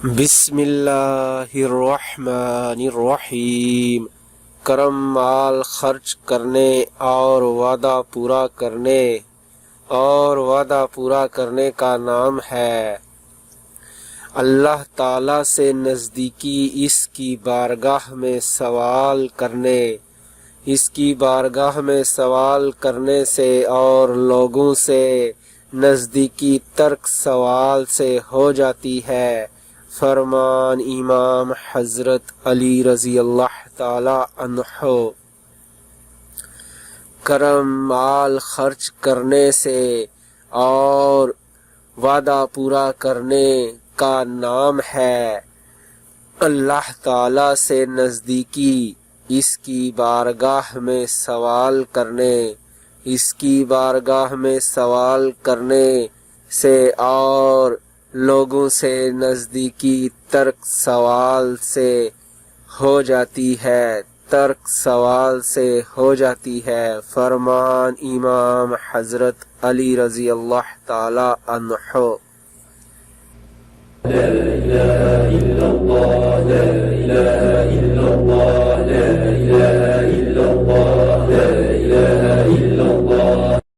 بسم اللہ الرحمن الرحیم۔ کرم مال خرچ کرنے اور وعدہ پورا کرنے کا نام ہے۔ اللہ تعالی سے نزدیکی اس کی بارگاہ میں سوال کرنے سے اور لوگوں سے نزدیکی ترک سوال سے ہو جاتی ہے۔ فرمان امام حضرت علی رضی اللہ تعالی عنہ۔ کرم مال خرچ کرنے سے اور وعدہ پورا کرنے کا نام ہے۔ اللہ تعالی سے نزدیکی اس کی بارگاہ میں سوال کرنے سے اور لوگوں سے نزدیکی ترک سوال سے ہو جاتی ہے۔ فرمان امام حضرت علی رضی اللہ تعالی عنہ۔ لا إله إلا الله لا إله إلا الله